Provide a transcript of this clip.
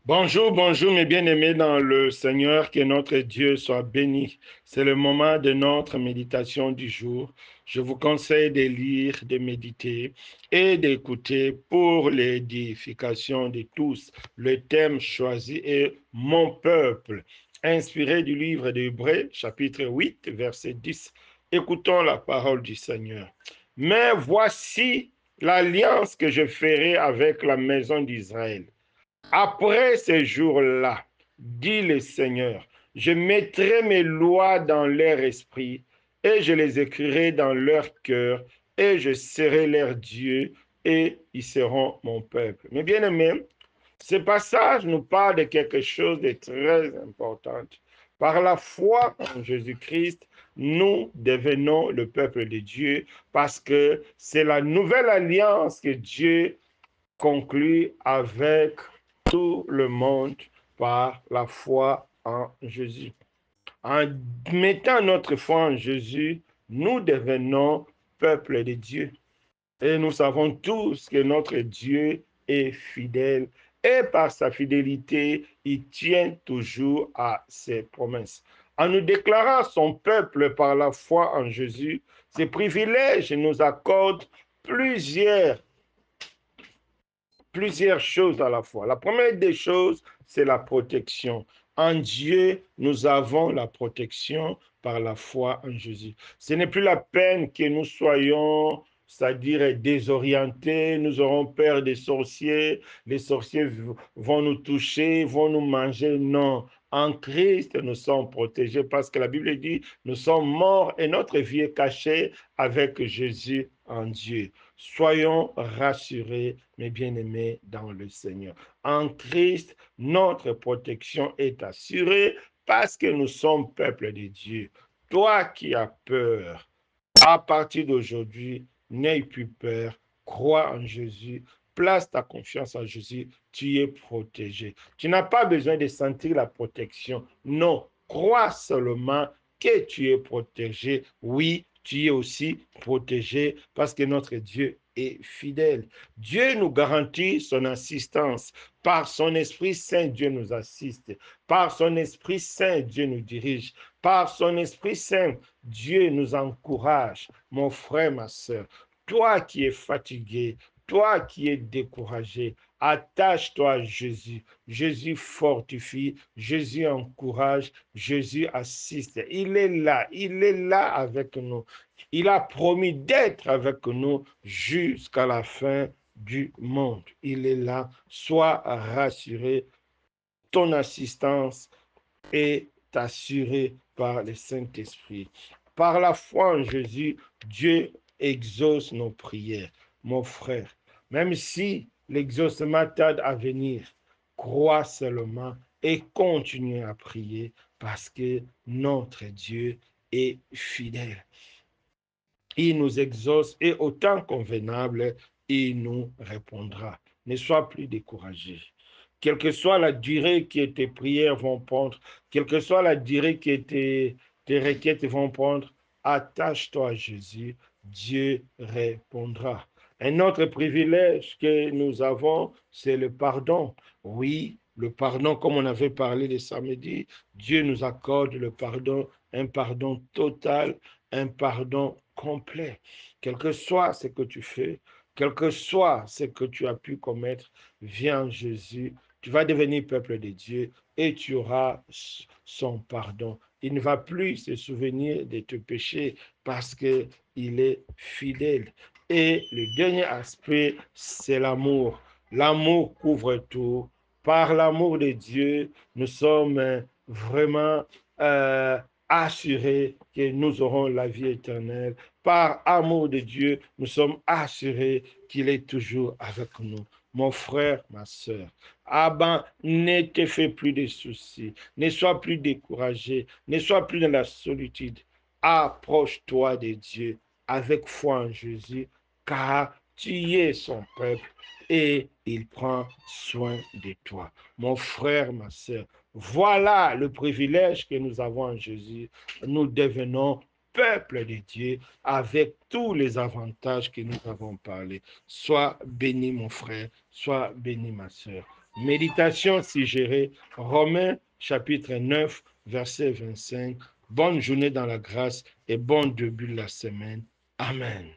Bonjour, bonjour mes bien-aimés dans le Seigneur, que notre Dieu soit béni. C'est le moment de notre méditation du jour. Je vous conseille de lire, de méditer et d'écouter pour l'édification de tous. Le thème choisi est Mon peuple, inspiré du livre d'Hébreux, chapitre 8, verset 10. Écoutons la parole du Seigneur. Mais voici l'alliance que je ferai avec la maison d'Israël. Après ces jours-là, dit le Seigneur, je mettrai mes lois dans leur esprit et je les écrirai dans leur cœur et je serai leur Dieu et ils seront mon peuple. Mais bien aimé, ce passage nous parle de quelque chose de très important. Par la foi en Jésus-Christ, nous devenons le peuple de Dieu parce que c'est la nouvelle alliance que Dieu conclut avec tout le monde par la foi en Jésus. En mettant notre foi en Jésus, nous devenons peuple de Dieu. Et nous savons tous que notre Dieu est fidèle. Et par sa fidélité, il tient toujours à ses promesses. En nous déclarant son peuple par la foi en Jésus, ces privilèges nous accordent plusieurs plusieurs choses à la fois. La première des choses, c'est la protection. En Dieu, nous avons la protection par la foi en Jésus. Ce n'est plus la peine que nous soyons, c'est-à-dire désorientés, nous aurons peur des sorciers, les sorciers vont nous toucher, vont nous manger. Non, en Christ, nous sommes protégés parce que la Bible dit, nous sommes morts et notre vie est cachée avec Jésus en Dieu. Soyons rassurés, mes bien-aimés, dans le Seigneur. En Christ, notre protection est assurée parce que nous sommes peuple de Dieu. Toi qui as peur, à partir d'aujourd'hui, n'aie plus peur, crois en Jésus, place ta confiance en Jésus, tu es protégé. Tu n'as pas besoin de sentir la protection. Non, crois seulement que tu es protégé. Oui, tu es aussi protégé parce que notre Dieu est fidèle. Dieu nous garantit son assistance. Par son Esprit Saint, Dieu nous assiste. Par son Esprit Saint, Dieu nous dirige. Par son Esprit Saint, Dieu nous encourage. Mon frère, ma soeur, toi qui es fatigué, toi qui es découragé, attache-toi à Jésus. Jésus fortifie, Jésus encourage, Jésus assiste. Il est là avec nous. Il a promis d'être avec nous jusqu'à la fin du monde. Il est là. Sois rassuré. Ton assistance est assurée par le Saint-Esprit. Par la foi en Jésus, Dieu exauce nos prières. Mon frère, même si l'exaucement tarde à venir, crois seulement et continue à prier parce que notre Dieu est fidèle. Il nous exauce et au temps convenable, il nous répondra. Ne sois plus découragé. Quelle que soit la durée que tes prières vont prendre, quelle que soit la durée que tes requêtes vont prendre, attache-toi à Jésus, Dieu répondra. Un autre privilège que nous avons, c'est le pardon. Oui, le pardon, comme on avait parlé le samedi, Dieu nous accorde le pardon, un pardon total, un pardon complet. Quel que soit ce que tu fais, quel que soit ce que tu as pu commettre, viens en Jésus, tu vas devenir peuple de Dieu et tu auras son pardon. Il ne va plus se souvenir de tes péchés parce qu'il est fidèle. Et le dernier aspect, c'est l'amour. L'amour couvre tout. Par l'amour de Dieu, nous sommes vraiment euh, assurés que nous aurons la vie éternelle. Par amour de Dieu, nous sommes assurés qu'il est toujours avec nous. Mon frère, ma soeur, ah ben, ne te fais plus de soucis, ne sois plus découragé, ne sois plus dans la solitude. Approche-toi de Dieu avec foi en Jésus, car tu es son peuple et il prend soin de toi. Mon frère, ma soeur, voilà le privilège que nous avons en Jésus. Nous devenons peuple de Dieu avec tous les avantages que nous avons parlé. Sois béni, mon frère, sois béni, ma soeur. Méditation suggérée, Romains chapitre 9, verset 25. Bonne journée dans la grâce et bon début de la semaine. Amen.